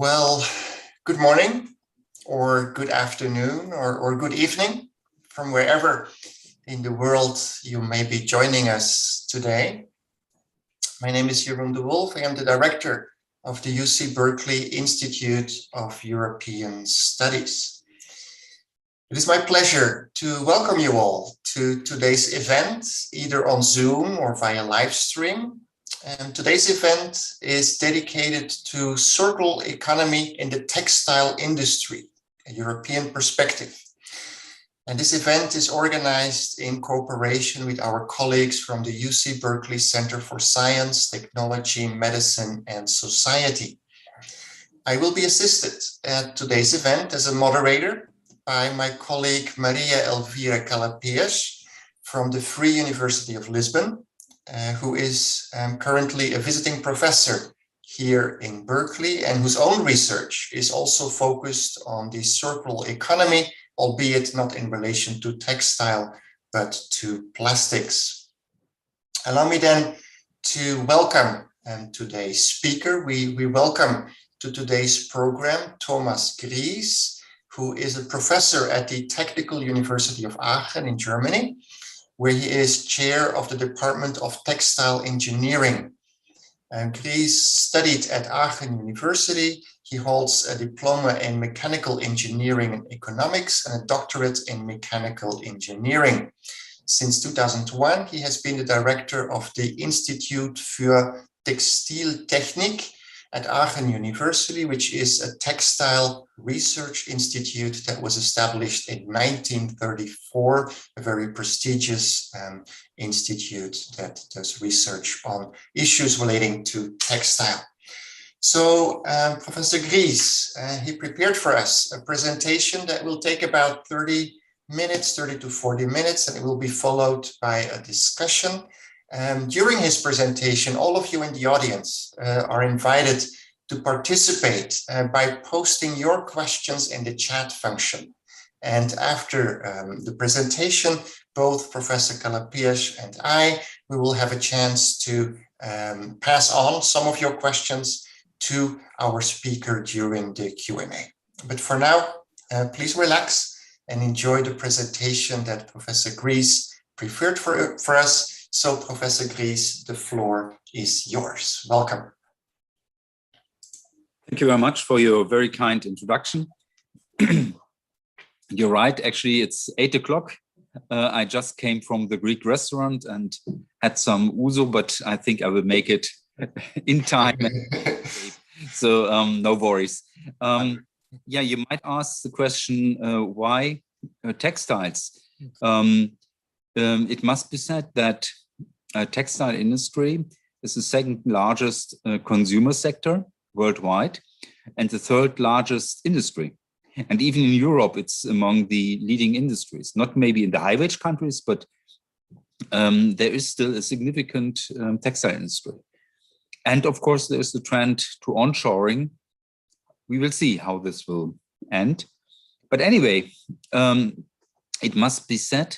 Well, good morning or good afternoon or good evening from wherever in the world you may be joining us today. My name is Jeroen de Wolf. I am the director of the UC Berkeley Institute of European Studies. It is my pleasure to welcome you all to today's event, either on Zoom or via live stream. And today's event is dedicated to circular economy in the textile industry, a European perspective. And this event is organized in cooperation with our colleagues from the UC Berkeley Center for Science, Technology, Medicine, and Society. I will be assisted at today's event as a moderator by my colleague Maria Elvira Calapias from the Free University of Lisbon, who is currently a visiting professor here in Berkeley and whose own research is also focused on the circular economy, albeit not in relation to textile, but to plastics. Allow me then to welcome today's speaker. We welcome to today's program Thomas Gries, who is a professor at the Technical University of Aachen in Germany, where he is chair of the Department of Textile Engineering. Gries studied at Aachen University. He holds a diploma in mechanical engineering and economics and a doctorate in mechanical engineering. Since 2001, he has been the director of the Institut für Textiltechnik at Aachen University, which is a textile research institute that was established in 1934, a very prestigious institute that does research on issues relating to textile. So Professor Gries, he prepared for us a presentation that will take about 30 to 40 minutes, and it will be followed by a discussion. During his presentation, all of you in the audience are invited to participate by posting your questions in the chat function. And after the presentation, both Professor Calapias and we will have a chance to pass on some of your questions to our speaker during the Q&A. But for now, please relax and enjoy the presentation that Professor Gries prepared for us. So, Professor Gries, the floor is yours. Welcome. Thank you very much for your very kind introduction. You're right, actually, it's 8 o'clock. I just came from the Greek restaurant and had some ouzo, but I think I will make it in time. So no worries. Yeah, you might ask the question, why textiles? It must be said that textile industry is the second largest consumer sector worldwide and the third largest industry. And even in Europe, it's among the leading industries, not maybe in the high-wage countries, but there is still a significant textile industry. And of course, there's the trend to onshoring. We will see how this will end. But anyway, it must be said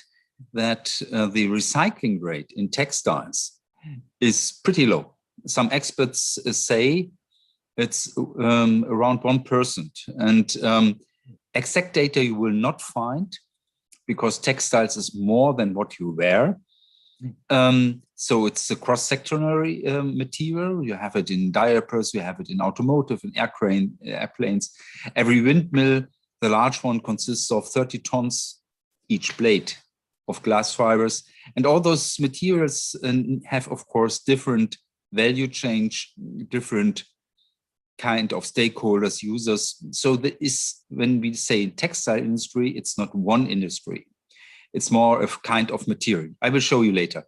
that the recycling rate in textiles is pretty low. Some experts say it's around 1%. And exact data you will not find because textiles is more than what you wear. So it's a cross-sectionary material. You have it in diapers, you have it in automotive, in airplanes. Every windmill, the large one, consists of 30 tons each blade of glass fibers. And all those materials have, of course, different value chain, different kind of stakeholders, users. So that is, when we say textile industry, it's not one industry. It's more of kind of material. I will show you later.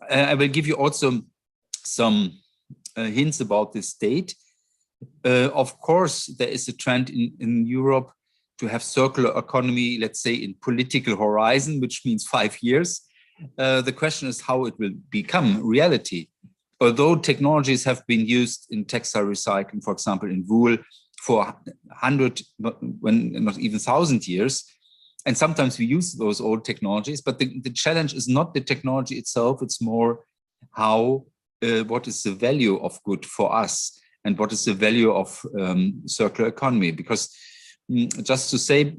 I will give you also some hints about this date. Of course, there is a trend in Europe to have circular economy, let's say in political horizon, which means 5 years. The question is how it will become reality. Although technologies have been used in textile recycling, for example, in wool for 100, when not even 1,000 years, and sometimes we use those old technologies, but the challenge is not the technology itself, it's more how, what is the value of good for us? and what is the value of circular economy. Because just to say,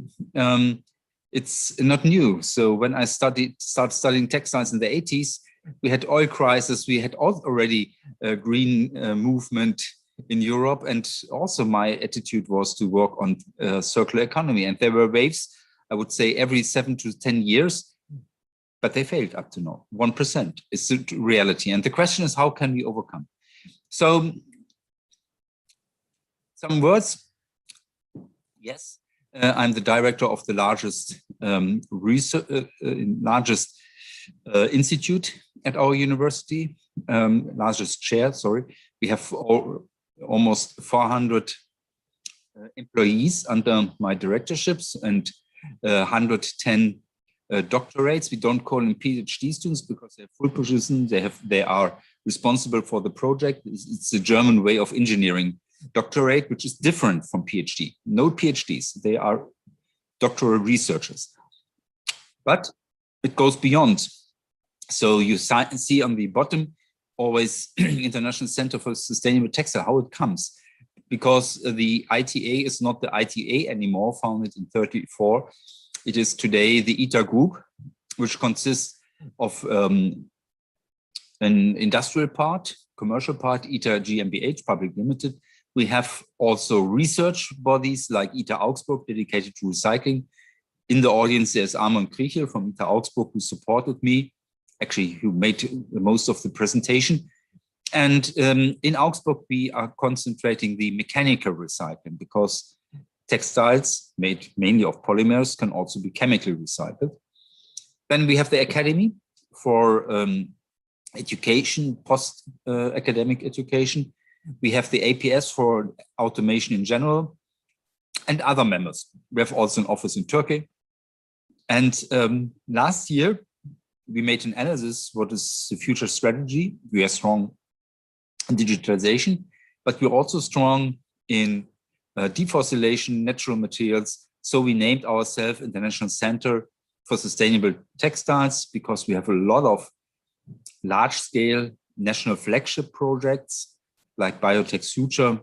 it's not new. So when I started studying textiles in the 80s, we had oil crisis, we had already a green movement in Europe, and also my attitude was to work on circular economy. And there were waves, I would say, every 7 to 10 years, but they failed up to now. 1% is the reality. And the question is, how can we overcome? So some words. Yes, I'm the director of the largest institute at our university, largest chair, sorry. We have almost 400 employees under my directorships and 110 doctorates. We don't call them PhD students because they're full positions. They are responsible for the project. It's the German way of engineering doctorate, which is different from PhD. No PhDs, they are doctoral researchers. But it goes beyond. So you see on the bottom, always International Center for Sustainable Textile, how it comes. Because the ITA is not the ITA anymore, founded in 1934. It is today the ITA Group, which consists of an industrial part, commercial part, ITA GmbH, Public Limited. We have also research bodies like ITA Augsburg, dedicated to recycling. In the audience, there's Armand Kriechel from ITA Augsburg, who supported me, actually, who made most of the presentation. And in Augsburg, we are concentrating the mechanical recycling, because textiles made mainly of polymers can also be chemically recycled. Then we have the Academy for education, post-academic education. We have the APS for automation in general, and other members. We have also an office in Turkey. And last year, we made an analysis, what is the future strategy? We are strong in digitalization, but we're also strong in defossilization, natural materials. So we named ourselves International Center for Sustainable Textiles, because we have a lot of large-scale national flagship projects like Biotech's Future,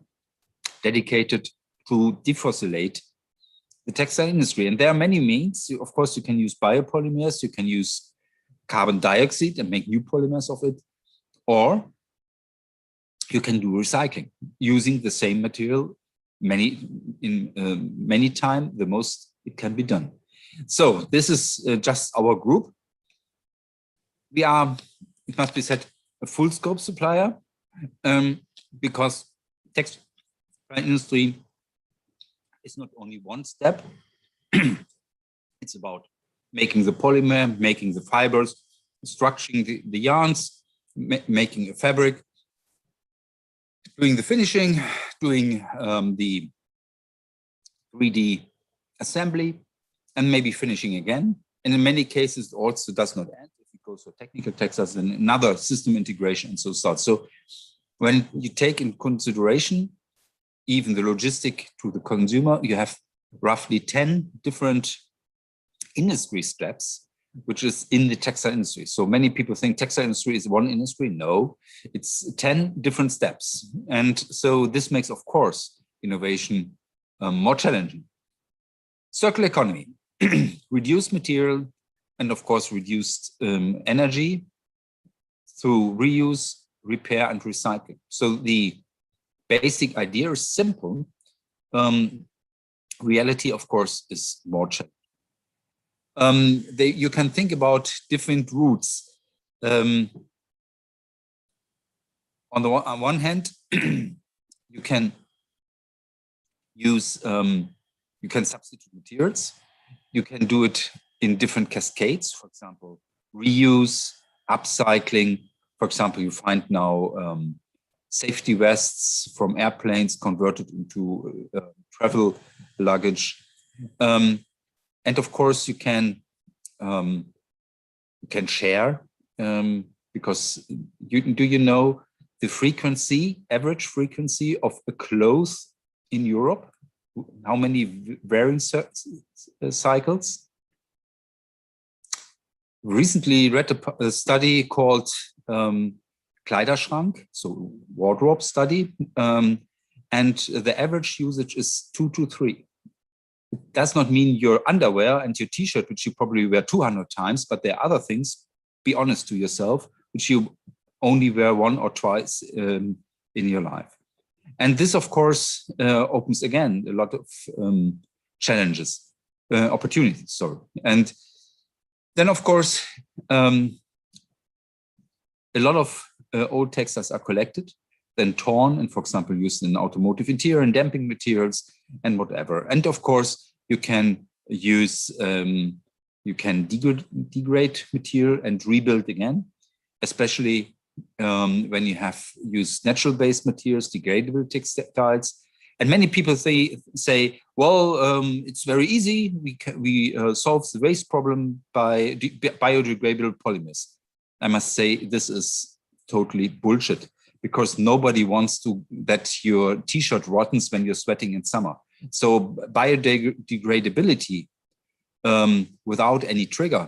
dedicated to defossilate the textile industry. And there are many means. Of course, you can use biopolymers, you can use carbon dioxide and make new polymers of it, or you can do recycling using the same material many times, the most it can be done. So this is just our group. We are, it must be said, a full scope supplier, because textile industry is not only one step. It's about making the polymer, making the fibers, structuring the yarns, making a fabric, doing the finishing, doing the 3D assembly, and maybe finishing again. And in many cases, it also does not end. If it goes for technical textiles, then another system integration and so starts. So when you take in consideration even the logistic to the consumer, you have roughly 10 different industry steps, which is in the textile industry. So many people think textile industry is one industry. No, it's 10 different steps. And so this makes, of course, innovation more challenging. Circular economy, reduced material, and of course, reduced energy through reuse, repair, and recycling. So the basic idea is simple. Reality, of course, is more challenging. You can think about different routes. On one hand, you can use, you can substitute materials. You can do it in different cascades. For example, reuse, upcycling. For example, you find now safety vests from airplanes converted into travel luggage. And of course, you can share, because do you know the frequency, average frequency of a clothes in Europe? How many wearing cycles? Recently read a study called Kleiderschrank, so wardrobe study. and the average usage is 2 to 3. It does not mean your underwear and your t-shirt, which you probably wear 200 times, but there are other things, be honest to yourself, which you only wear 1 or twice in your life. And this, of course, opens again a lot of challenges, opportunities, sorry. And then, of course, a lot of old textiles are collected, then torn, and for example, used in automotive interior and damping materials and whatever. And of course, you can use, you can degrade material and rebuild again, especially when you have used natural-based materials, degradable textiles. And many people say, well, it's very easy. We solve the waste problem by biodegradable polymers. I must say this is totally bullshit, because nobody wants that your t-shirt rottens when you're sweating in summer. So biodegradability without any trigger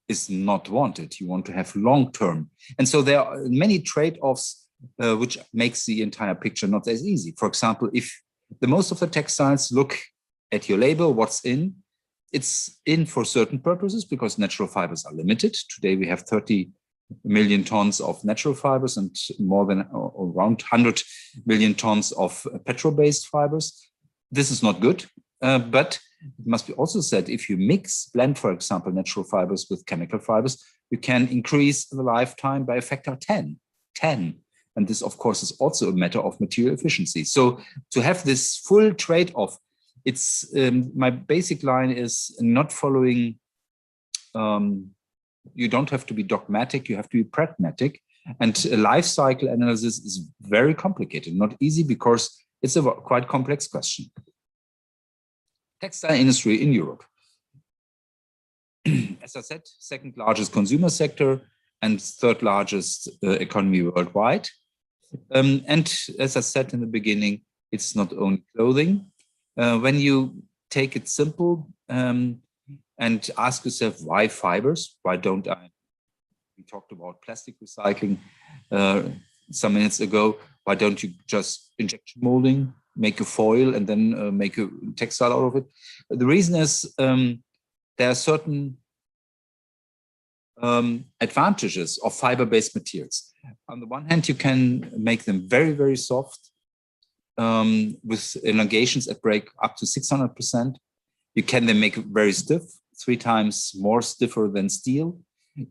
is not wanted. You want to have long-term. And so there are many trade-offs which makes the entire picture not as easy. For example, if the most of the textiles look at your label, what's in, it's in for certain purposes because natural fibers are limited. Today we have 30 million tons of natural fibers and more than around 100 million tons of petrol-based fibers. This is not good, but it must be also said, if you blend, for example, natural fibers with chemical fibers, you can increase the lifetime by a factor 10. And this, of course, is also a matter of material efficiency. So to have this full trade-off, it's my basic line is not following, you don't have to be dogmatic, you have to be pragmatic. And a life cycle analysis is very complicated, not easy, because it's a quite complex question. Textile industry in Europe. As I said, second largest consumer sector and third largest economy worldwide. And as I said in the beginning, it's not only clothing. When you take it simple and ask yourself, why fibers? Why don't I? We talked about plastic recycling some minutes ago. Why don't you just injection molding, make a foil, and then make a textile out of it? The reason is there are certain advantages of fiber-based materials. On the one hand, you can make them very, very soft with elongations that break up to 600%. You can then make it very stiff, 3 times more stiffer than steel.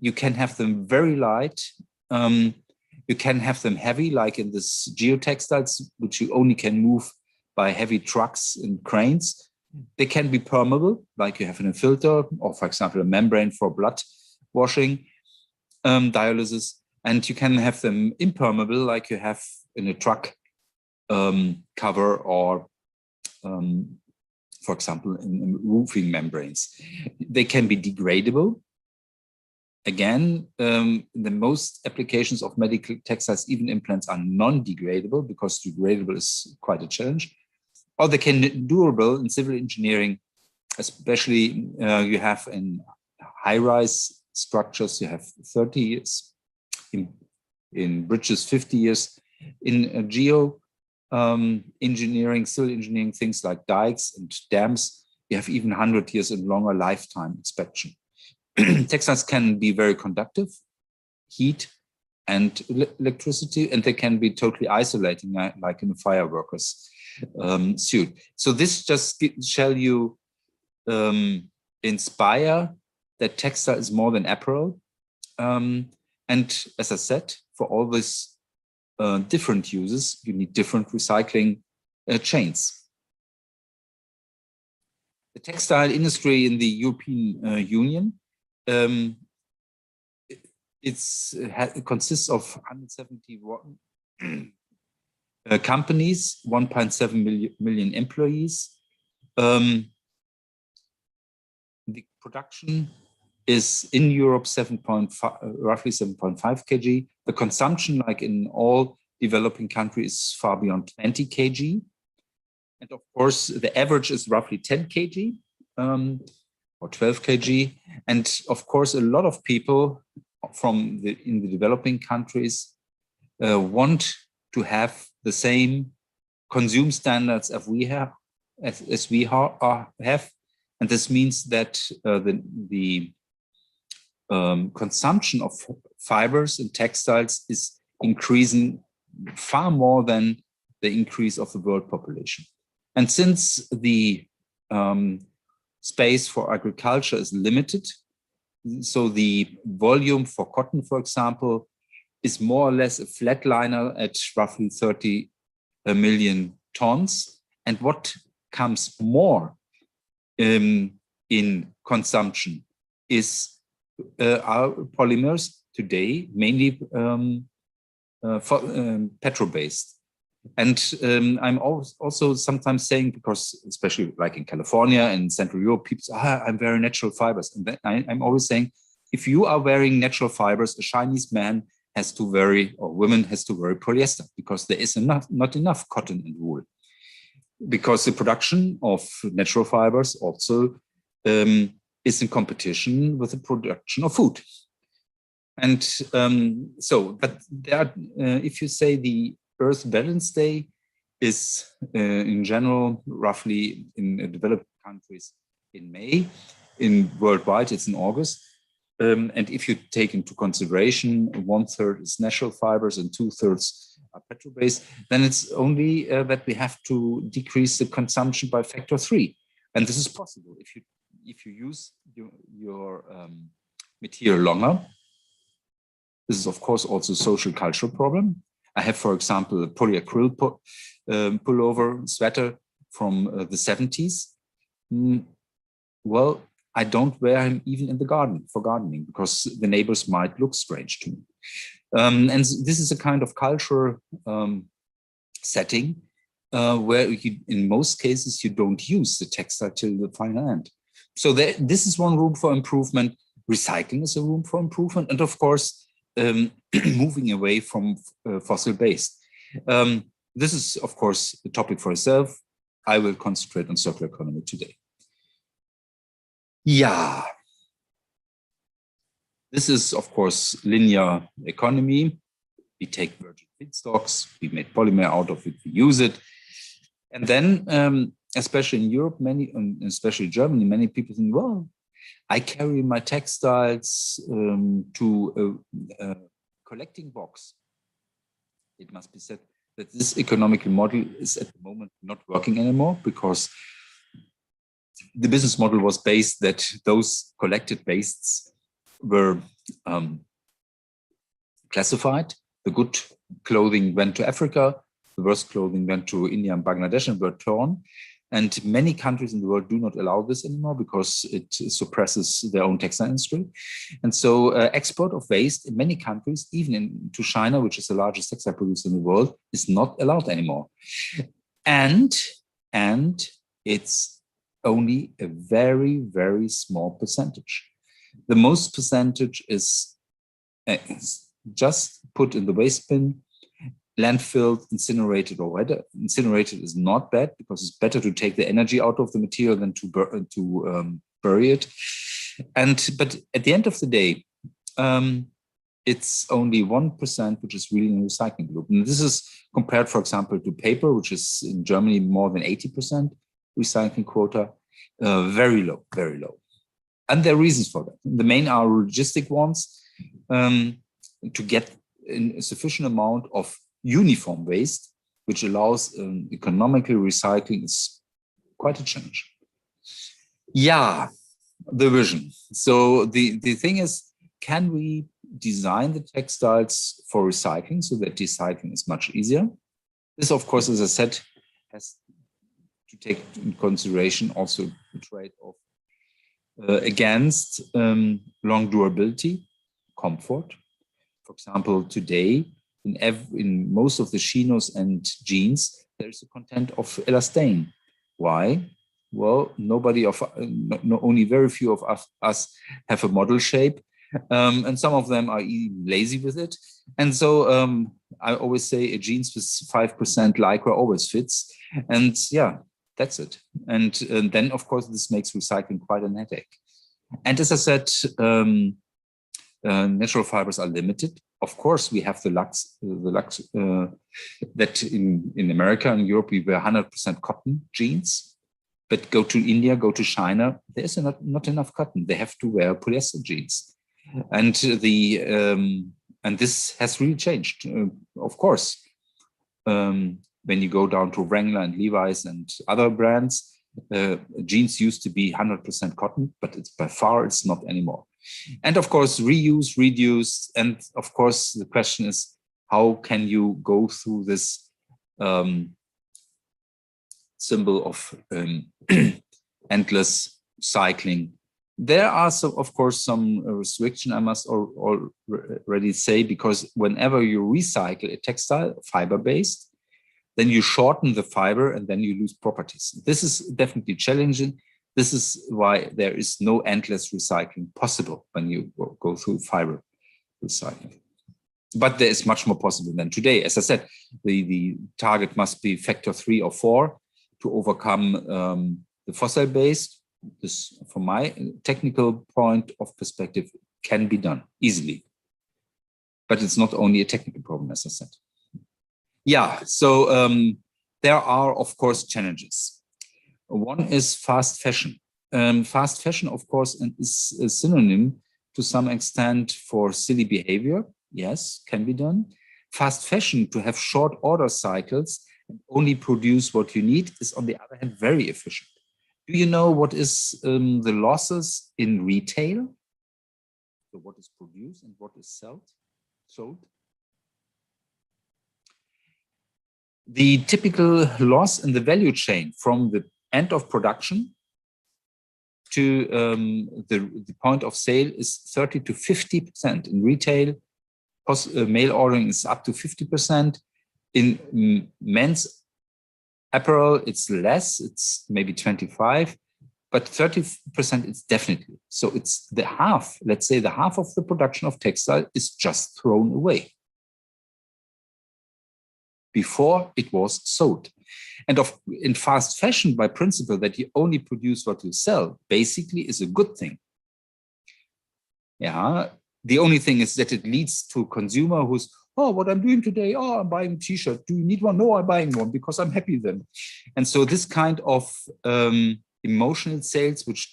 You can have them very light. You can have them heavy, like in this geotextiles, which you only can move by heavy trucks and cranes. They can be permeable, like you have in a filter, or for example, a membrane for blood washing, dialysis. And you can have them impermeable, like you have in a truck cover, or for example, in roofing membranes. They can be degradable. Again, the most applications of medical textiles, even implants, are non-degradable, because degradable is quite a challenge. Or they can be durable in civil engineering, especially you have in high-rise structures, you have 30 years, in bridges 50 years, in geo engineering, civil engineering, things like dikes and dams, you have even 100 years and longer lifetime inspection. Textiles can be very conductive, heat and electricity, and they can be totally isolating, like in a fireworker's suit. So this just shall you inspire that textile is more than apparel. And as I said, for all these different uses, you need different recycling chains. The textile industry in the European Union, it consists of 171 companies, 1.7 million employees. The production is in Europe roughly 7.5 kg. The consumption, like in all developing countries, is far beyond 20 kg. And of course, the average is roughly 10 kg or 12 kg. And of course, a lot of people in the developing countries want to have the same consume standards as we have, and this means that the consumption of fibers and textiles is increasing far more than the increase of the world population. And since the space for agriculture is limited, so the volume for cotton, for example, is more or less a flatliner at roughly 30 million tons. And what comes more in consumption is our polymers today, mainly petro-based. And I'm also sometimes saying, because especially like in California and Central Europe, people say, I'm wearing natural fibers. And then I'm always saying, if you are wearing natural fibers, a Chinese man has to wear, or women has to wear polyester, because there is not enough cotton and wool. Because the production of natural fibers also is in competition with the production of food. And but there are, if you say the Earth Balance Day is in general roughly in developed countries in May, in worldwide it's in August. And if you take into consideration 1/3 is natural fibers and 2/3 are petro-based, then it's only that we have to decrease the consumption by factor 3. And this is possible if you use your material longer. This is of course also a social cultural problem. I have, for example, a polyacryl pullover sweater from the 70s. Well, I don't wear him even in the garden for gardening, because the neighbors might look strange to me. And this is a kind of cultural setting where in most cases you don't use the textile till the final end. So this is one room for improvement. Recycling is a room for improvement, and of course, moving away from fossil-based. This is, of course, a topic for itself. I will concentrate on circular economy today. Yeah. This is, of course, linear economy. We take virgin feedstocks, we make polymer out of it, we use it. And then, especially in Europe, especially Germany, many people think, well, I carry my textiles to a collecting box. It must be said that this economical model is at the moment not working anymore, because the business model was based that those collected wastes were classified. The good clothing went to Africa, the worst clothing went to India and Bangladesh and were torn. And many countries in the world do not allow this anymore because it suppresses their own textile industry. And so export of waste in many countries, even to China, which is the largest textile producer in the world, is not allowed anymore. And it's only a very, very small percentage. The most percentage is just put in the waste bin, landfilled, incinerated, or whether incinerated is not bad, because it's better to take the energy out of the material than to bury it. But at the end of the day, it's only 1% which is really in the recycling group. And this is compared, for example, to paper, which is in Germany more than 80% recycling quota. Very low, very low. And there are reasons for that. The main are logistic ones. To get a sufficient amount of uniform waste, which allows economically recycling, is quite a challenge. Yeah, the vision. So the thing is, can we design the textiles for recycling so that recycling is much easier? This, of course, as I said, has to take into consideration also the trade-off against long durability, comfort. For example, today, in most of the chinos and jeans, there is a content of elastane. Why? Well, only very few of us have a model shape, and some of them are even lazy with it. And so I always say a jeans with 5% lycra always fits. And yeah, that's it. And then, of course, this makes recycling quite a headache. And as I said, natural fibers are limited. Of course, we have the lux that in America and Europe, we wear 100% cotton jeans. But go to India, go to China, there's not enough cotton. They have to wear polyester jeans. And and this has really changed. Of course, when you go down to Wrangler and Levi's and other brands, jeans used to be 100% cotton, but it's not anymore. And of course, reuse, reduce. And of course, the question is, how can you go through this symbol of endless cycling? There are of course some restriction, I must already say, because whenever you recycle a textile fiber-based, then you shorten the fiber and then you lose properties. This is definitely challenging. This is why there is no endless recycling possible when you go through fiber recycling. But there is much more possible than today. As I said, the target must be factor 3 or 4 to overcome the fossil-based. This, from my technical point of perspective, can be done easily. But it's not only a technical problem, as I said. Yeah, so there are, of course, challenges. One is fast fashion. Fast fashion, of course, is a synonym to some extent for silly behavior. Yes, can be done. Fast fashion, to have short order cycles and only produce what you need, is on the other hand very efficient. Do you know what is the losses in retail? So what is produced and what is sold? The typical loss in the value chain from the end of production to the point of sale is 30 to 50%. In retail, mail ordering is up to 50%. In men's apparel, it's less, it's maybe 25, but 30% is definitely. So it's the half, let's say the half of the production of textile is just thrown away. Before it was sold. And in fast fashion, by principle, that you only produce what you sell, basically is a good thing. Yeah, the only thing is that it leads to a consumer who's, oh, what I'm doing today, oh, I'm buying a t-shirt. Do you need one? No, I'm buying one because I'm happy then. And so this kind of emotional sales, which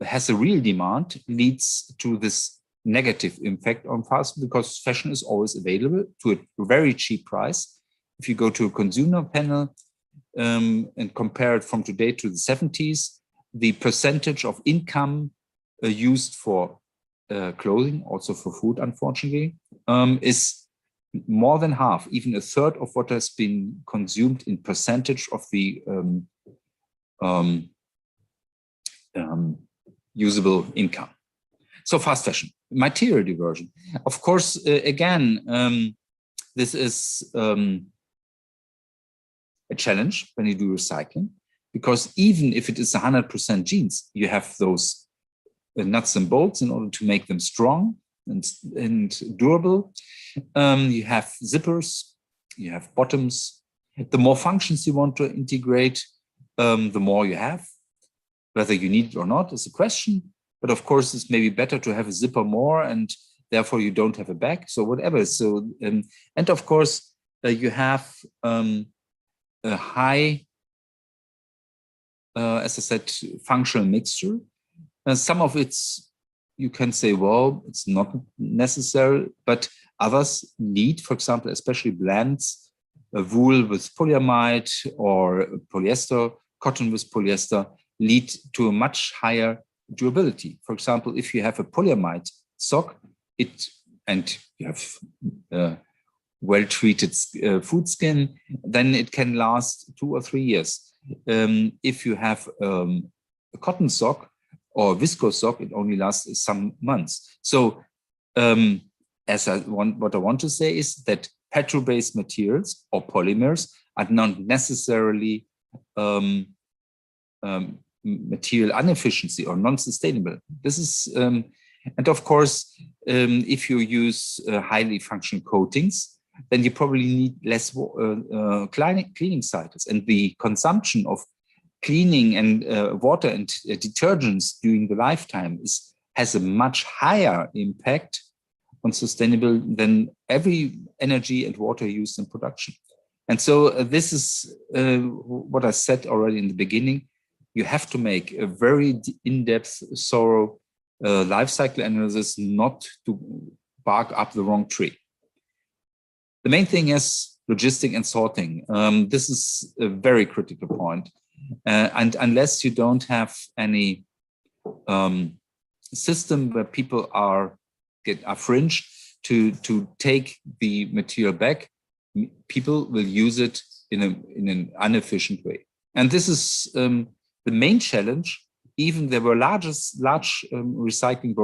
has a real demand, leads to this negative impact on fast, because fashion is always available to a very cheap price. If you go to a consumer panel and compare it from today to the 70s, the percentage of income used for clothing, also for food, unfortunately, is more than half, even a third of what has been consumed in percentage of the usable income. So fast fashion, material diversion. Of course, again, this is a challenge when you do recycling, because even if it is 100% jeans, you have those nuts and bolts in order to make them strong and durable. You have zippers, you have bottoms. The more functions you want to integrate, the more you have. Whether you need it or not is a question. But of course, it's maybe better to have a zipper more, and therefore you don't have a bag. So whatever. So and of course, you have a high, as I said, functional mixture. Some of it's, you can say, well, it's not necessary, but others need, for example, especially blends, wool with polyamide or polyester, cotton with polyester, lead to a much higher durability. For example, if you have a polyamide sock, and you have well-treated food skin, then it can last 2 or 3 years. If you have a cotton sock or viscose sock, it only lasts some months. So what I want to say is that petrol-based materials or polymers are not necessarily material inefficiency or non-sustainable. This is, and of course, if you use highly functional coatings, then you probably need less cleaning cycles, and the consumption of cleaning and water and detergents during the lifetime is has a much higher impact on sustainable than every energy and water used in production. And so this is what I said already in the beginning. You have to make a very in-depth, thorough life cycle analysis not to bark up the wrong tree. The main thing is logistic and sorting. This is a very critical point. And unless you don't have any system where people are fringed to take the material back, people will use it in an inefficient way. And this is the main challenge. Even there were large recycling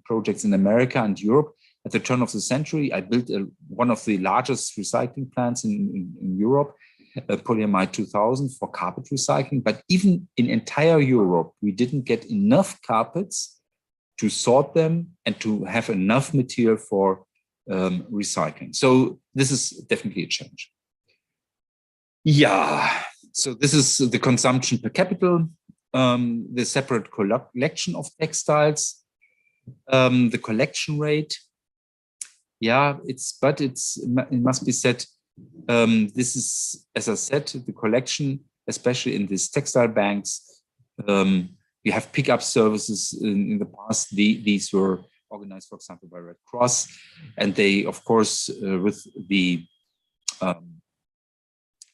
projects in America and Europe at the turn of the century. I built one of the largest recycling plants in Europe, Polyamide 2000, for carpet recycling. But even in entire Europe, we didn't get enough carpets to sort them and to have enough material for recycling. So this is definitely a challenge. Yeah, so this is the consumption per capita, the separate collection of textiles, the collection rate. Yeah, it must be said, this is, as I said, the collection, especially in these textile banks. We have pickup services in the past. These were organized, for example, by Red Cross, and they, of course, with the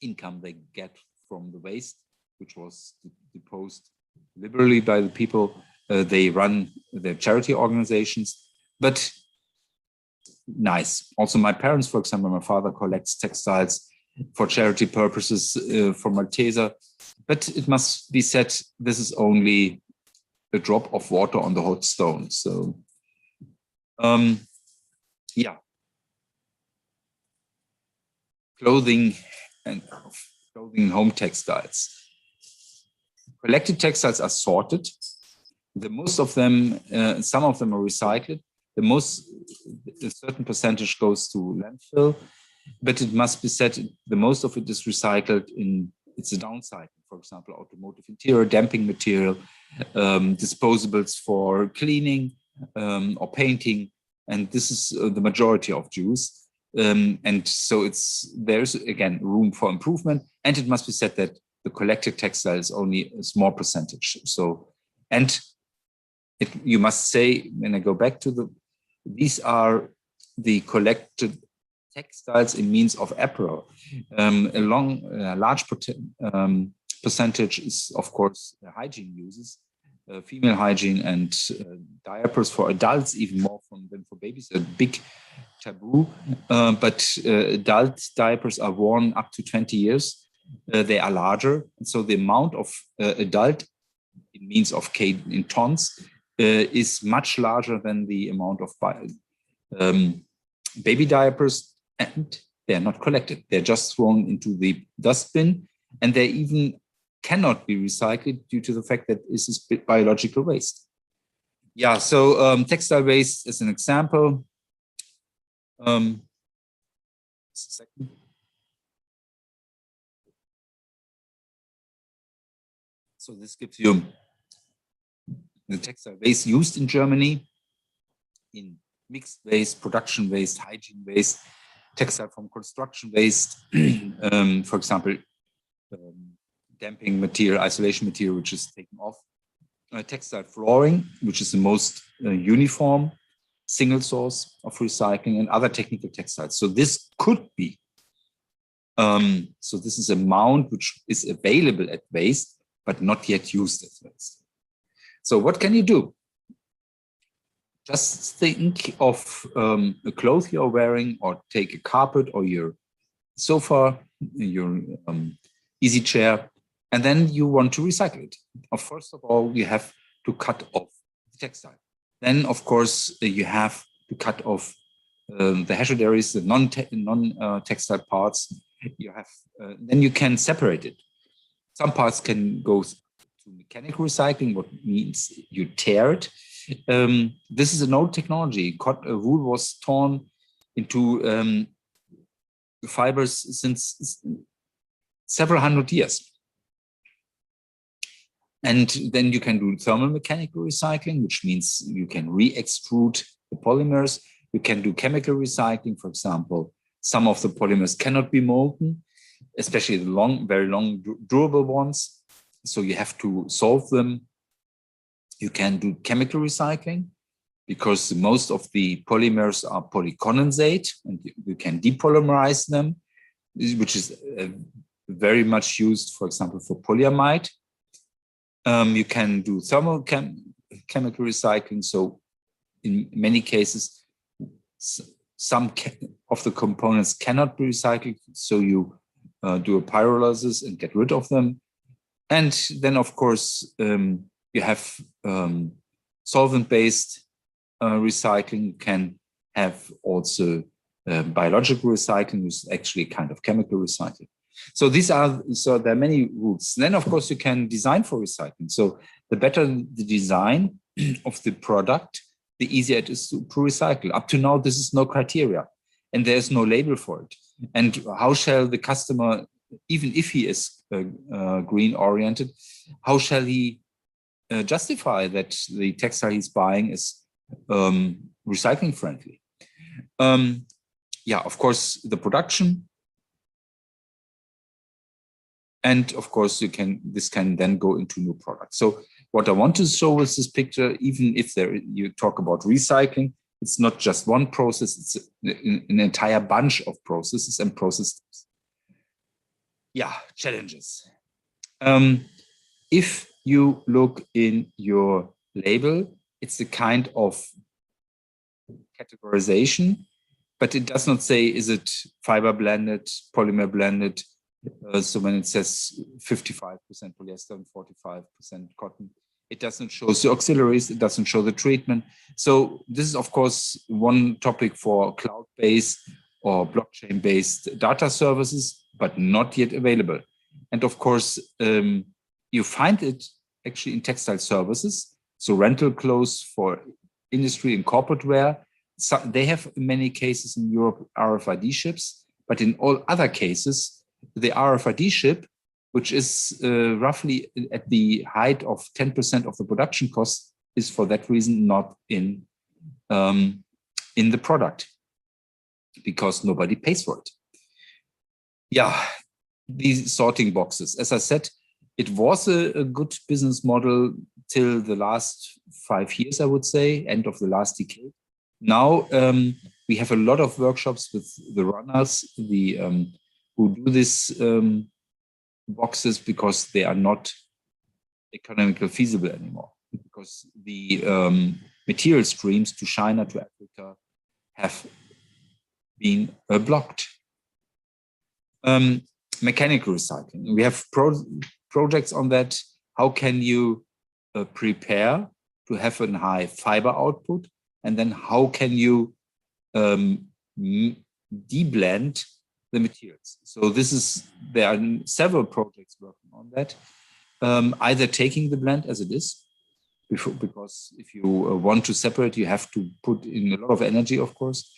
income they get from the waste, which was deposed liberally by the people, they run their charity organizations. But nice. Also, my parents, for example, my father collects textiles for charity purposes for Malteser. But it must be said, this is only a drop of water on the hot stone. So, yeah. Clothing and home textiles. Collected textiles are sorted. Most of them, some of them are recycled. A certain percentage goes to landfill, but it must be said the most of it is recycled it's a downside. For example, automotive interior, damping material, disposables for cleaning or painting, and this is the majority of Jews. And so there's again room for improvement, and it must be said that the collected textile is only a small percentage. So, and you must say, when I go back to these are the collected textiles in means of apparel. A large percentage is, of course, hygiene uses, female hygiene and diapers for adults, even more than for babies, a big taboo. But adult diapers are worn up to 20 years. They are larger. And so the amount of adult, in means of in tons, is much larger than the amount of baby diapers, and they're not collected. They're just thrown into the dustbin, and they even cannot be recycled due to the fact that this is biological waste. Yeah, so textile waste is an example. So this gives you the textile waste used in Germany in mixed waste, production waste, hygiene waste, textile from construction waste, for example, damping material, isolation material, which is taken off, textile flooring, which is the most uniform single source of recycling, and other technical textiles. So this could be, so this is amount which is available at waste, but not yet used as waste. So what can you do? Just think of a cloth you're wearing, or take a carpet or your sofa, your easy chair, and then you want to recycle it. First of all, you have to cut off the textile. Then, of course, you have to cut off the hachodaries, the non-textile parts. You have then you can separate it. Some parts can go to mechanical recycling, what means you tear it. This is an old technology. Wool was torn into fibers since several hundred years. And then you can do thermal mechanical recycling, which means you can re-extrude the polymers. You can do chemical recycling. For example, some of the polymers cannot be molten, especially the long, very long, durable ones. So you have to solve them. You can do chemical recycling because most of the polymers are polycondensate, and you can depolymerize them, which is very much used, for example, for polyamide. You can do thermal chemical recycling. So in many cases, some of the components cannot be recycled. So you do a pyrolysis and get rid of them. And then, of course, you have solvent-based recycling. You can have also biological recycling, which is actually a kind of chemical recycling. So there are many routes. Then, of course, you can design for recycling. So the better the design of the product, the easier it is to recycle. Up to now, this is no criteria, and there's no label for it. And how shall the customer, even if he is green oriented, how shall he justify that the textile he's buying is recycling friendly? Yeah, of course, the production. And of course, this can then go into new products. So what I want to show with this picture, even if you talk about recycling, it's not just one process, it's an entire bunch of processes and processes. Yeah, challenges. If you look in your label, it's a kind of categorization, but it does not say, is it fiber blended, polymer blended? So when it says 55% polyester and 45% cotton, it doesn't show the auxiliaries, it doesn't show the treatment. So this is, of course, one topic for cloud-based or blockchain-based data services, but not yet available. And of course, you find it actually in textile services. So rental clothes for industry and corporate wear. So they have in many cases in Europe RFID chips, but in all other cases, the RFID chip, which is roughly at the height of 10% of the production cost, is for that reason not in the product because nobody pays for it. Yeah, these sorting boxes. As I said, it was a good business model till the last 5 years, I would say, end of the last decade. Now we have a lot of workshops with the runners, who do this boxes because they are not economically feasible anymore, because the material streams to China, to Africa have been blocked. Mechanical recycling. We have projects on that. How can you prepare to have a high fiber output? And then how can you deblend the materials? So there are several projects working on that. Either taking the blend as it is, because if you want to separate, you have to put in a lot of energy, of course,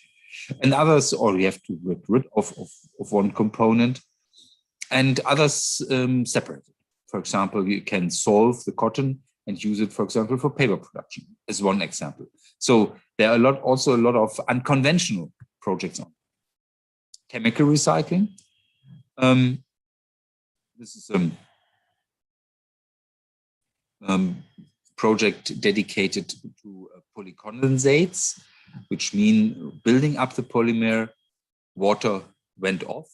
and others, or you have to get rid of one component, and others separate it. For example, you can solve the cotton and use it, for example, for paper production, as one example. So there are also a lot of unconventional projects on chemical recycling. This is a project dedicated to polycondensates, which mean building up the polymer, water went off,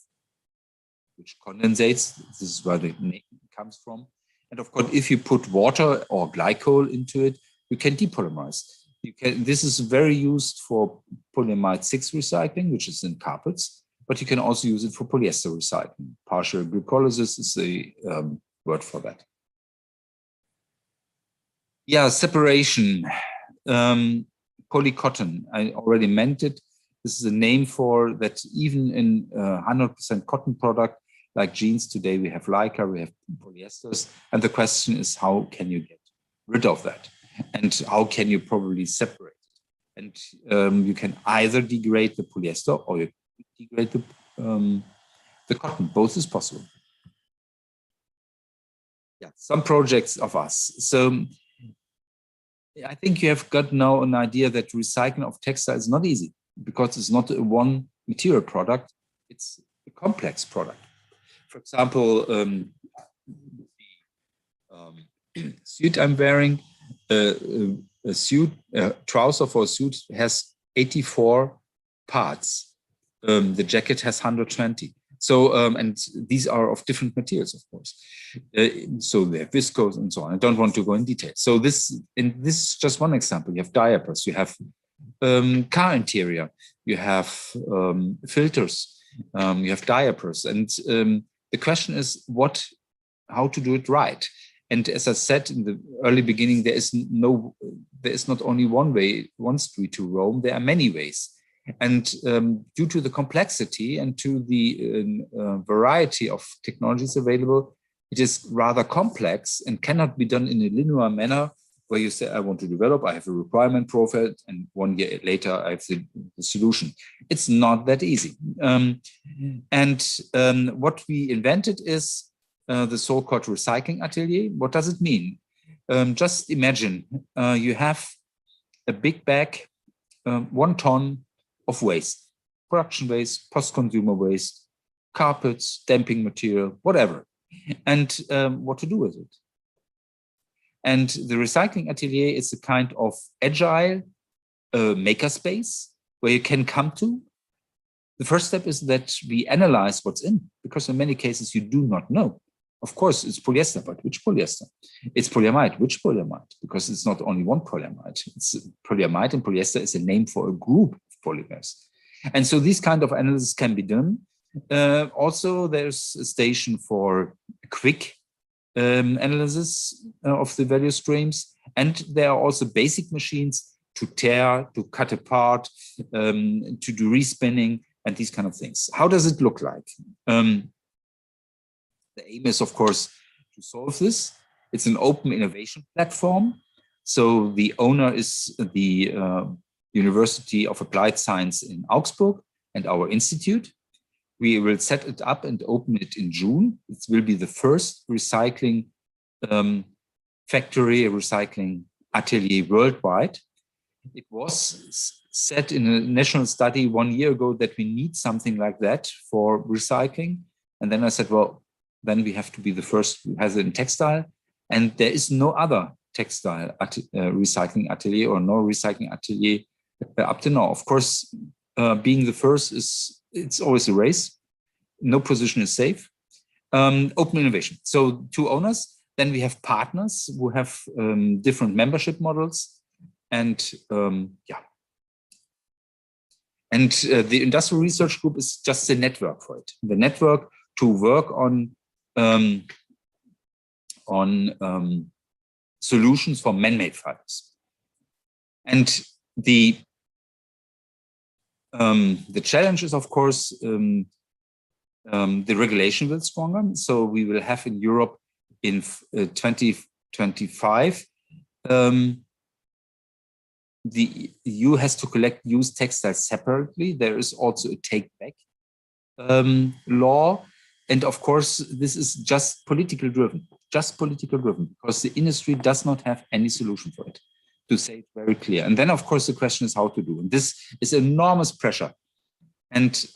which condensates. This is where the name comes from. And of course, if you put water or glycol into it, you can depolymerize. This is very used for polyamide 6 recycling, which is in carpets, but you can also use it for polyester recycling. Partial glycolysis is the word for that. Yeah, separation. Polycotton, I already meant it. This is a name for that. Even in 100% cotton product, like jeans today, we have lycra, we have polyesters. And the question is, how can you get rid of that? And how can you probably separate it? And you can either degrade the polyester or you degrade the cotton. Both is possible. yeah, some projects of us. So I think you have got now an idea that recycling of textile is not easy because it's not a one material product, it's a complex product. For example, the suit I'm wearing, a suit, trouser for a suit has 84 parts. The jacket has 120. So, and these are of different materials, of course. So they have viscose and so on. I don't want to go in detail. So this is just one example. You have diapers, you have car interior, you have filters, you have diapers. And the question is how to do it right. And as I said in the early beginning, there is not only one street to Rome, there are many ways. And due to the complexity and to the variety of technologies available, it is rather complex and cannot be done in a linear manner where you say, I want to develop, I have a requirement profile, and 1 year later, I have the solution. It's not that easy. What we invented is the so-called recycling atelier. What does it mean? Just imagine you have a big bag, 1 ton of waste, production waste, post-consumer waste, carpets, damping material, whatever, and what to do with it. And the recycling atelier is a kind of agile makerspace where you can come to. The first step is that we analyze what's in, because in many cases you do not know. Of course, it's polyester, but which polyester? It's polyamide, which polyamide? Because it's not only one polyamide. It's polyamide, and polyester is a name for a group of polymers. And so these kind of analysis can be done. Also, there's a station for quick analysis of the value streams. And there are also basic machines to tear, to cut apart, to do respinning, and these kind of things. How does it look like? The aim is, of course, to solve this. It's an open innovation platform. So the owner is the University of Applied Science in Augsburg and our institute. We will set it up and open it in June. It will be the first recycling factory, a recycling atelier worldwide. It was said in a national study 1 year ago that we need something like that for recycling. And then I said, well, then we have to be the first who has it in textile. And there is no other textile recycling atelier or no recycling atelier up to now. Of course, being the first it's always a race. No position is safe. Open innovation. So 2 owners. Then we have partners who have different membership models. And yeah. And the industrial research group is just a network for it. The network to work on solutions for man-made fibers. And the challenge is, of course, the regulation will be stronger. So we will have in Europe in 2025, the EU has to collect used textiles separately. There is also a take-back law. And of course, this is just political driven, because the industry does not have any solution for it, to say it very clear. And then, of course, the question is how to do. And this is enormous pressure. And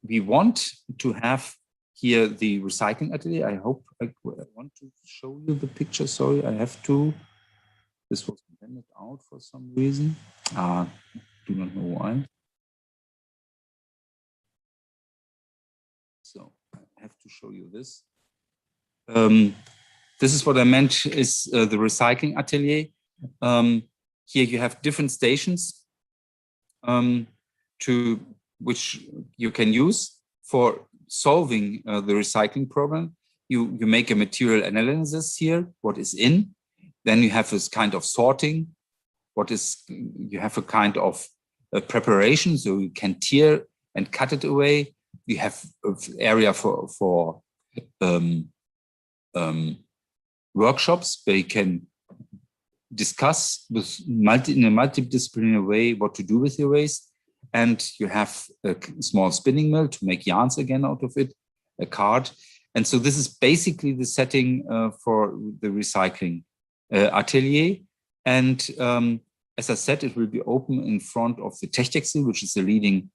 we want to have here the recycling atelier. I hope I want to show you the picture. Sorry, I have to. This was blended out for some reason. Do not know why. So I have to show you this. This is what I meant is the recycling atelier. Here you have different stations which you can use for solving the recycling problem. You make a material analysis here, what is in. Then you have this kind of sorting. You have a kind of preparation, so you can tear and cut it away. You have an area for workshops where you can discuss in a multidisciplinary way what to do with your waste. And you have a small spinning mill to make yarns again out of it, a card. And so this is basically the setting for the recycling atelier. And as I said, it will be open in front of the Textile, which is the leading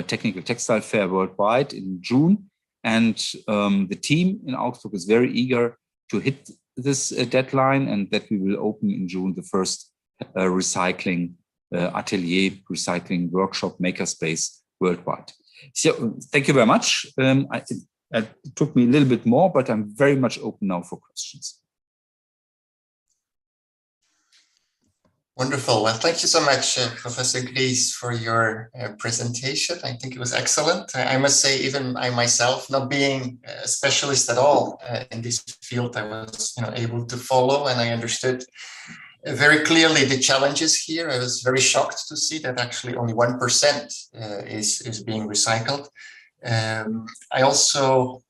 technical textile fair worldwide in June. And the team in Augsburg is very eager to hit this deadline, and that we will open in June the first recycling atelier, recycling workshop, makerspace worldwide. So thank you very much. It took me a little bit more, but I'm very much open now for questions. Wonderful. Well, thank you so much, Professor Gries, for your presentation. I think it was excellent. I must say, even I myself, not being a specialist at all in this field, I was able to follow, and I understood very clearly the challenges here. I was very shocked to see that actually only 1% is being recycled. I also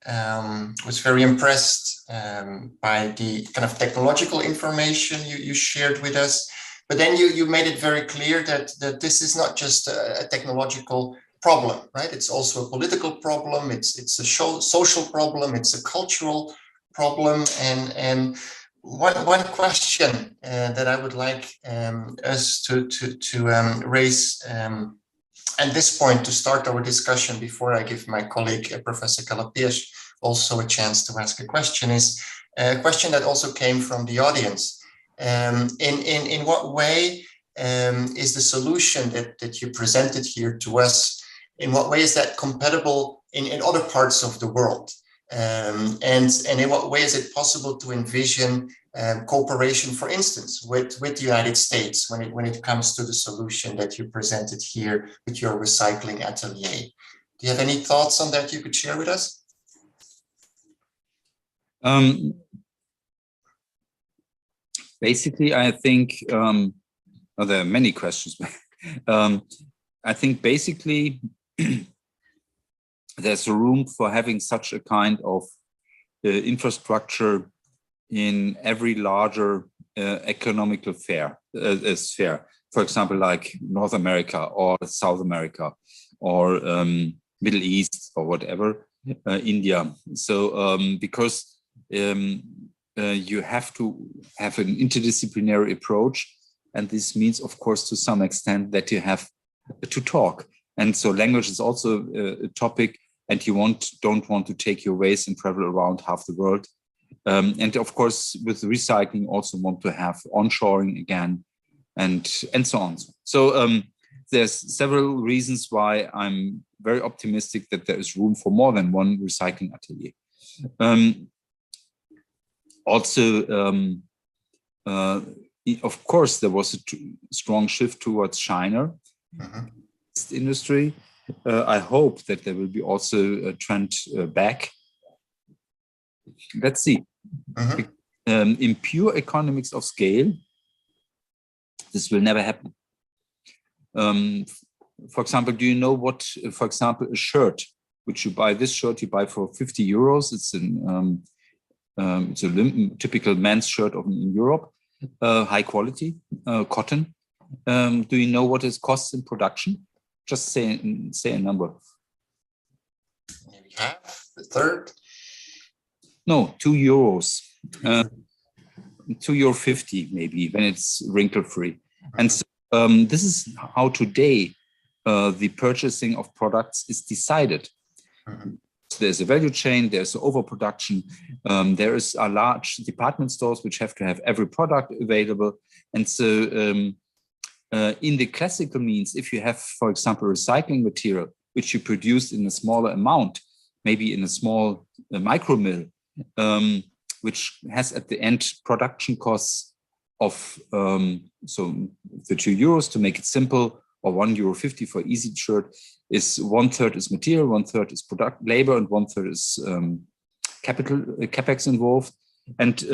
was very impressed by the kind of technological information you shared with us. But then you made it very clear that this is not just a technological problem, right? It's also a political problem. It's a social problem. It's a cultural problem. And one question that I would like us to raise at this point to start our discussion before I give my colleague Professor Kalapiers also a chance to ask a question is a question that also came from the audience. In what way is the solution that you presented here to us, in what way is that compatible in other parts of the world? And in what way is it possible to envision cooperation, for instance, with the United States when it comes to the solution that you presented here with your recycling atelier? Do you have any thoughts on that you could share with us? Basically, I think there are many questions. I think basically there's a room for having such a kind of infrastructure in every larger economical sphere. For example, like North America or South America or Middle East or whatever, India. So because you have to have an interdisciplinary approach. And this means, of course, to some extent that you have to talk. And so language is also a topic, and you don't want to take your waste and travel around half the world. And of course, with recycling, also want to have onshoring again and so on. So there's several reasons why I'm very optimistic that there is room for more than one recycling atelier. Of course, there was a strong shift towards China industry. I hope that there will be also a trend back. Let's see. In pure economics of scale, this will never happen. For example, do you know what, for example, a shirt, which you buy, this shirt you buy for 50 euros. It's a typical men's shirt in Europe, high quality, cotton. Do you know what it costs in production? Just say a number. Maybe half, a third? No, 2 euros. €2.50 maybe when it's wrinkle free. And so, this is how today the purchasing of products is decided. There's a value chain, there's overproduction, there is a large department stores which have to have every product available. And so in the classical means, if you have, for example, recycling material, which you produce in a smaller amount, maybe in a small micro mill, which has at the end production costs of so the 2 euros to make it simple, or €1.50 for easy shirt, is 1/3 is material, 1/3 is product labor, and 1/3 is capex involved. And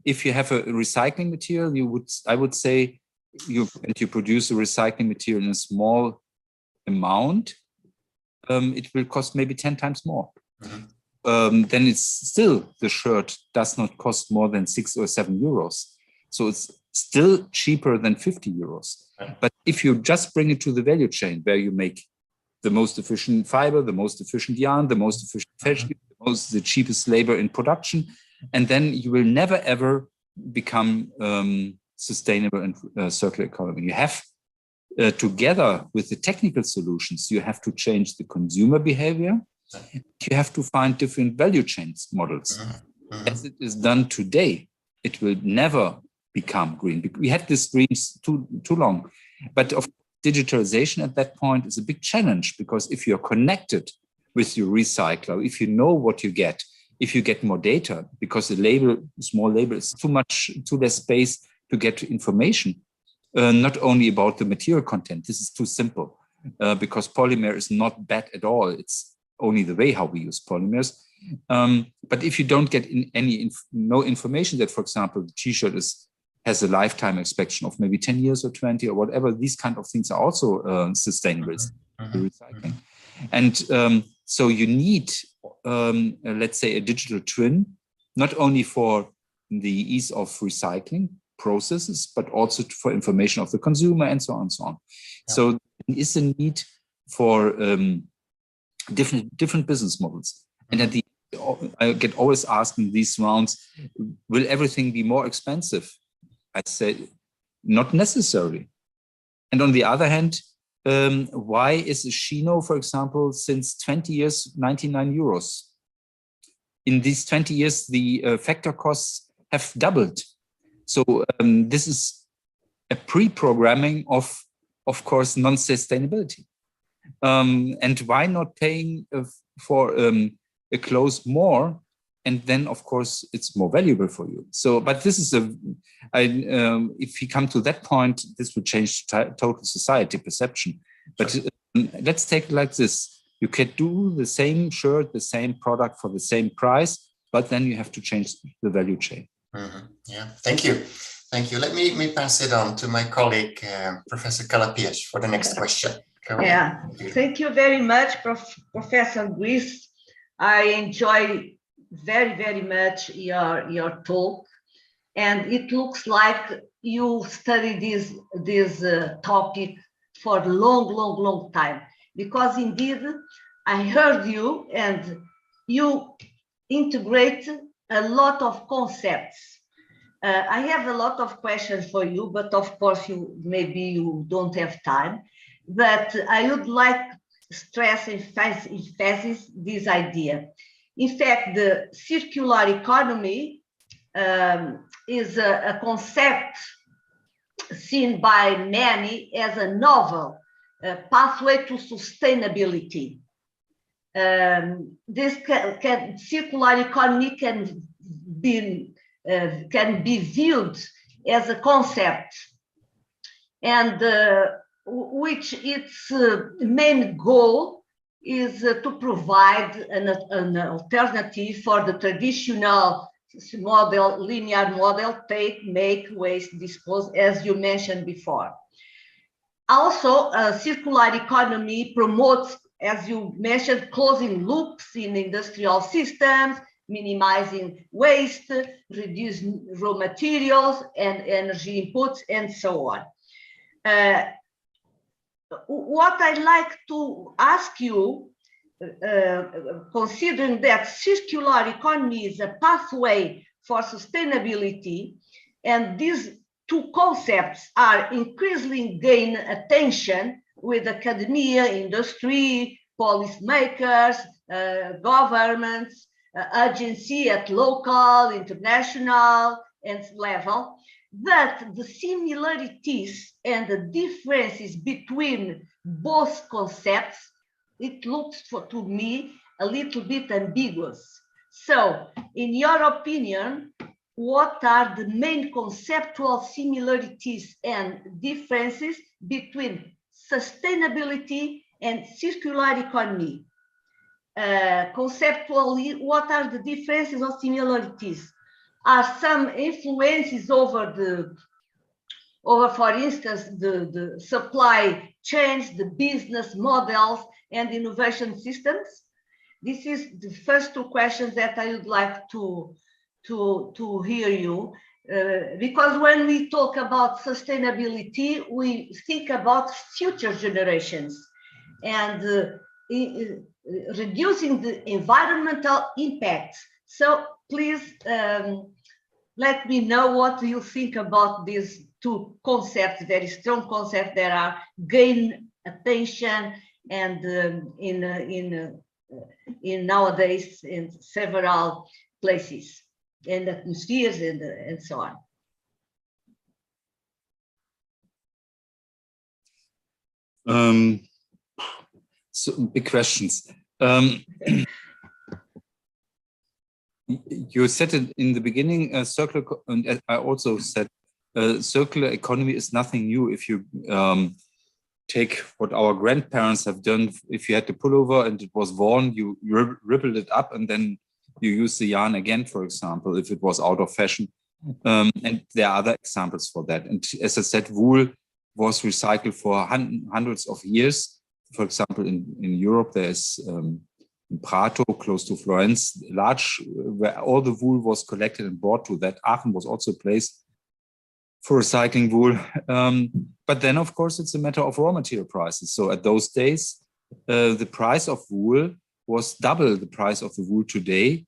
if you have a recycling material, I would say you produce a recycling material in a small amount, it will cost maybe 10 times more. Then it's still, the shirt does not cost more than 6 or 7 euros. So it's still cheaper than 50 euros. But if you just bring it to the value chain where you make the most efficient fiber, the most efficient yarn, the most efficient fashion, the the cheapest labor in production, and then you will never ever become sustainable and circular economy. You have together with the technical solutions, you have to change the consumer behavior. You have to find different value chains models. As it is done today, it will never become green. We had these dreams too long, but of digitalization at that point is a big challenge, because if you're connected with your recycler, if you know what you get, if you get more data, because the small label is too less space to get information, not only about the material content. This is too simple, because polymer is not bad at all. It's only the way how we use polymers. But if you don't get no information that, for example, the T-shirt has a lifetime expectation of maybe 10 years or 20 or whatever, these kind of things are also sustainable, recycling. And so you need, let's say, a digital twin, not only for the ease of recycling processes, but also for information of the consumer and so on and so on. Yeah. So there is a need for different business models. And at the I get always asked in these rounds, will everything be more expensive? I say, not necessarily. And on the other hand, why is a chino, for example, since 20 years, 99 euros? In these 20 years, the factor costs have doubled. So this is a pre-programming of course, non-sustainability. And why not paying for a clothes more, and then of course it's more valuable for you. So, but this is if you come to that point, this will change total society perception. But let's take it like this: you can do the same shirt, the same product for the same price, but then you have to change the value chain. Yeah, thank you. Let me pass it on to my colleague, Professor Kalapias, for the next question. Thank you very much, Professor Guis. I enjoy very, very much your talk, and it looks like you studied this topic for a long time, because indeed I heard you and you integrate a lot of concepts. I have a lot of questions for you, but of course maybe you don't have time. But I would like to stress emphasis this idea. In fact, the circular economy is a concept seen by many as a novel pathway to sustainability. This circular economy can be viewed as a concept, and which its main goal is to provide an alternative for the traditional model, linear model, take, make, waste, dispose, as you mentioned before. Also, circular economy promotes, as you mentioned, closing loops in industrial systems, minimizing waste, reducing raw materials and energy inputs, and so on. What I'd like to ask you, considering that circular economy is a pathway for sustainability, and these two concepts are increasingly gain attention with academia, industry, policymakers, governments, agency at local, international, and level, that the similarities and the differences between both concepts, it looks to me a little bit ambiguous. So, in your opinion, what are the main conceptual similarities and differences between sustainability and circular economy? Conceptually, what are the differences or similarities? Are some influences over, for instance, the supply chains, the business models, and innovation systems? This is the first two questions that I would like to hear you, because when we talk about sustainability, we think about future generations, and reducing the environmental impacts. So please let me know what you think about these two concepts, very strong concepts that are gain attention and in nowadays in several places and atmospheres and so on. So big questions. You said it in the beginning, circular, and I also said circular economy is nothing new. If you take what our grandparents have done, if you had the pullover and it was worn, you rippled it up and then you use the yarn again, for example, if it was out of fashion. And there are other examples for that. And as I said, wool was recycled for hundreds of years. For example, in Europe, there's in Prato, close to Florence, large, where all the wool was collected and brought to that. Aachen was also a place for recycling wool. But then, of course, it's a matter of raw material prices. So at those days, the price of wool was double the price of the wool today.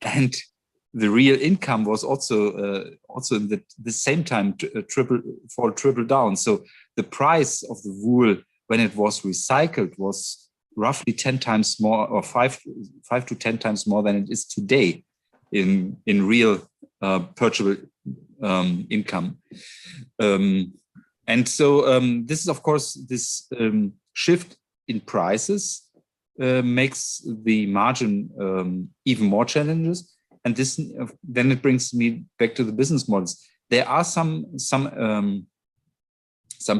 And the real income was also in the same time triple down. So the price of the wool when it was recycled was roughly 10 times more, or 5 to 10 times more than it is today in real purchasable income. And so this is, of course, this shift in prices makes the margin even more challenges. And this then it brings me back to the business models. There are some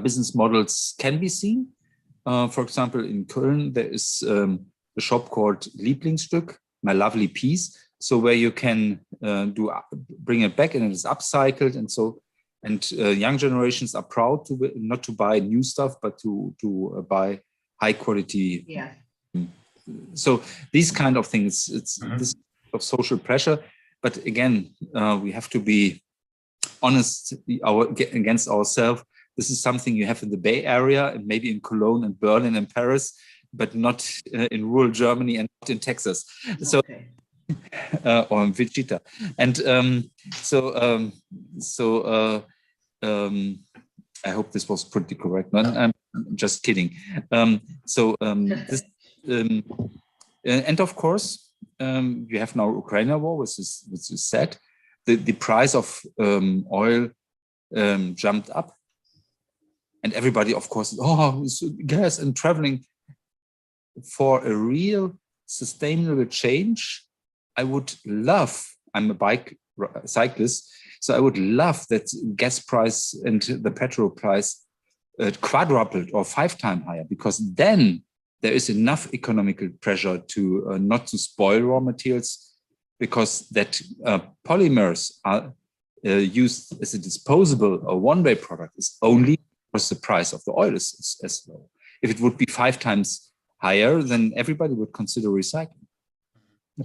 business models can be seen. For example, in Köln, there is a shop called Lieblingsstück, my lovely piece. So where you can bring it back and it is upcycled, and so young generations are proud to not to buy new stuff, but to buy high quality. Yeah. So these kind of things, it's this of social pressure. But again, we have to be honest against ourselves. This is something you have in the Bay Area and maybe in Cologne and Berlin and Paris, but not in rural Germany and not in Texas. So, okay. Or in Wichita. And I hope this was pretty correct. No, I'm just kidding. This, and of course, you have now Ukraine war, which is sad. The price of oil jumped up. And everybody, of course, gas and traveling. For a real sustainable change, I would love, I'm a bike cyclist, so I would love that gas price and the petrol price quadrupled or 5 times higher, because then there is enough economical pressure to not to spoil raw materials, because that polymers are used as a disposable or one-way product is only because the price of the oil is as low. If it would be 5 times higher, then everybody would consider recycling.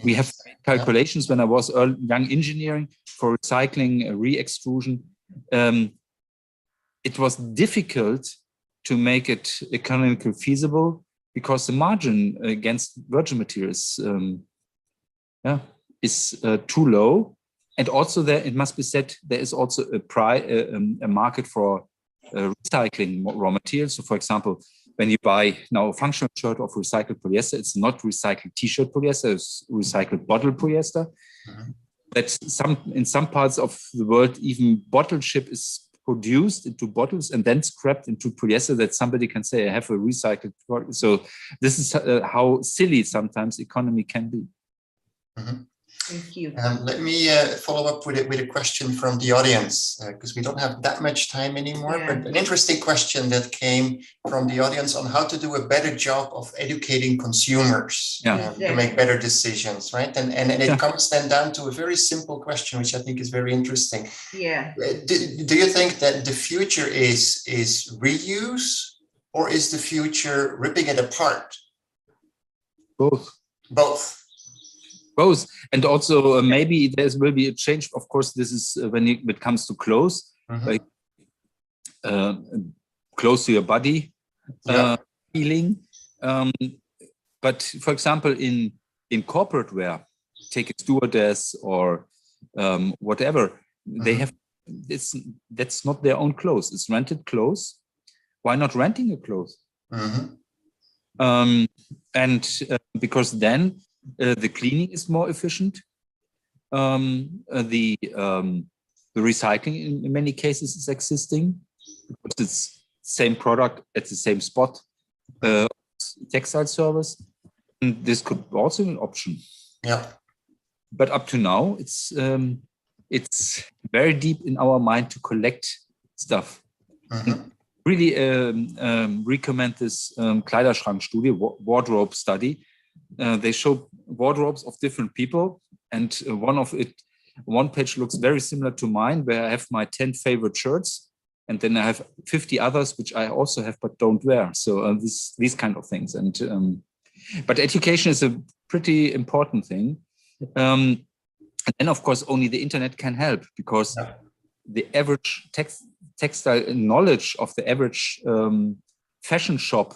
We have calculations when I was young engineering for recycling, re-extrusion. It was difficult to make it economically feasible because the margin against virgin materials is too low. And also there, it must be said, there is also a market for recycling raw materials. So for example, when you buy now a functional shirt of recycled polyester, it's not recycled t-shirt polyester, it's recycled bottle polyester. That in some parts of the world, even bottle ship is produced into bottles and then scrapped into polyester, that somebody can say, I have a recycled product. So this is how silly sometimes economy can be. Thank you. Let me follow up with a question from the audience, because we don't have that much time anymore, but an interesting question that came from the audience on how to do a better job of educating consumers to make better decisions, right? And it comes then down to a very simple question, which I think is very interesting. Yeah. Do you think that the future is reuse, or is the future ripping it apart? Both. Both. And also maybe there will be a change. Of course, this is when it comes to clothes, like close to your body, feeling. But for example, in corporate wear, take a stewardess or whatever, they have that's not their own clothes. It's rented clothes. Why not renting a clothes? Because then the cleaning is more efficient. The recycling in many cases is existing because it's same product at the same spot. Textile service, and this could also be an option. Yeah. But up to now, it's very deep in our mind to collect stuff. Really recommend this Kleiderschrank-Studie, wardrobe study. They show wardrobes of different people, and one page looks very similar to mine, where I have my 10 favorite shirts, and then I have 50 others which I also have but don't wear. So these kind of things. And but education is a pretty important thing. And then, of course, only the internet can help, because the average textile knowledge of the average fashion shop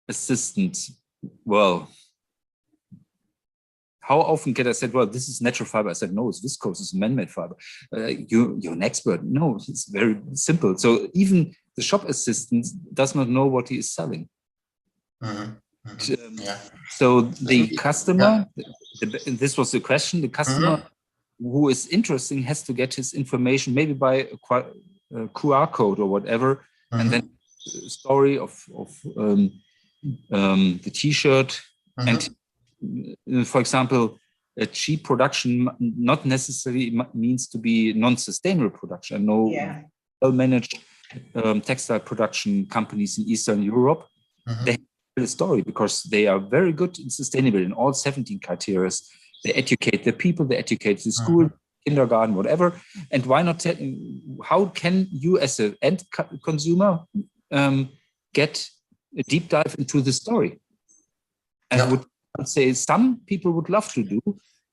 assistant, well, how often get I said, well, this is natural fiber? I said, no, it's viscose, it's man-made fiber. You're an expert. No, it's very simple. So even the shop assistant does not know what he is selling. So the customer, this was the question, the customer who is interesting has to get his information maybe by a QR code or whatever, and then the story of the T-shirt. And for example, a cheap production not necessarily means to be non-sustainable production. I know well-managed textile production companies in Eastern Europe, they have a story because they are very good in sustainability in all 17 criteria. They educate the people, they educate the school, kindergarten, whatever. And why not? How can you, as an end consumer, get a deep dive into the story? And I would say some people would love to do,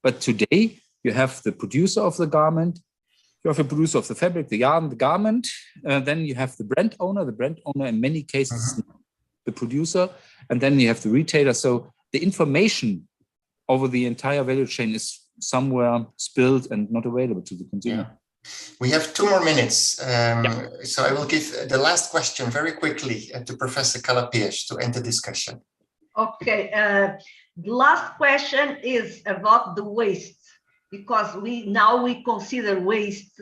but today you have the producer of the garment, you have the producer of the fabric, the yarn, the garment, then you have the brand owner. The brand owner in many cases the producer, and then you have the retailer. So the information over the entire value chain is somewhere spilled and not available to the consumer. We have 2 more minutes, so I will give the last question very quickly to Professor Calapias to end the discussion. Okay, the last question is about the waste, because we consider waste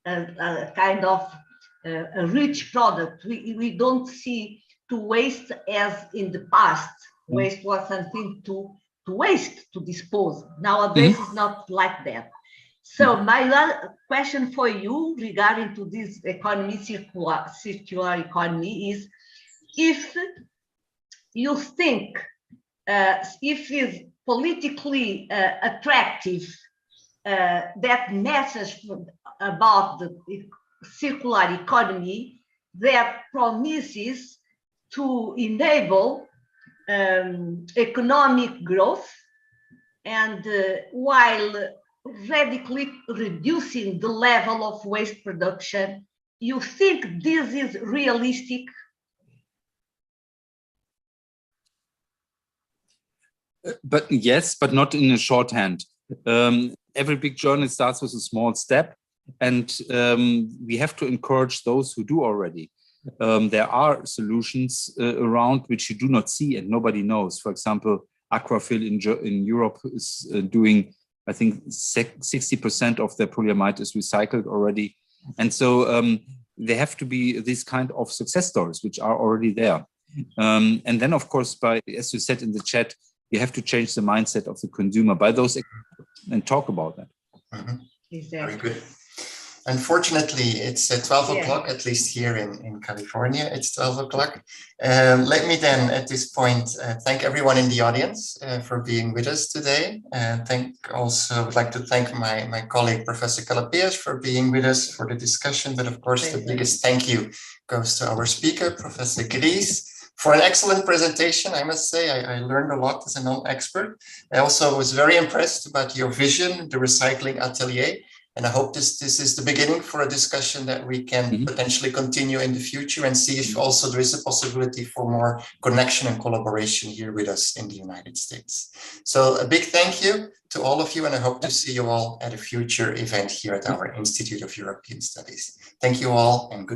a kind of a rich product. We don't see to waste as in the past. Waste was something to waste, to dispose. Nowadays, it's not like that. So my last question for you regarding to this economy, circular economy, is if you think if it's politically attractive, that message about the circular economy that promises to enable economic growth, and while radically reducing the level of waste production, you think this is realistic? But yes, but not in a shorthand. Every big journey starts with a small step, and we have to encourage those who do already. There are solutions around which you do not see and nobody knows. For example, Aquafil in Europe is doing, I think, 60% of their polyamide is recycled already. And so there have to be these kind of success stories which are already there. And then, of course, as you said in the chat, you have to change the mindset of the consumer by those and talk about that. Exactly. Very good. Unfortunately, it's 12 o'clock, at least here in California, it's 12 o'clock. Let me then at this point thank everyone in the audience for being with us today. Would like to thank my colleague, Professor Calapias, for being with us for the discussion. But of course, the biggest thank you goes to our speaker, Professor Gries, for an excellent presentation. I must say, I learned a lot as a non-expert. I also was very impressed about your vision, the recycling atelier, And I hope this is the beginning for a discussion that we can potentially continue in the future and see if also there is a possibility for more connection and collaboration here with us in the United States. So a big thank you to all of you, and I hope to see you all at a future event here at our Institute of European Studies. Thank you all, and good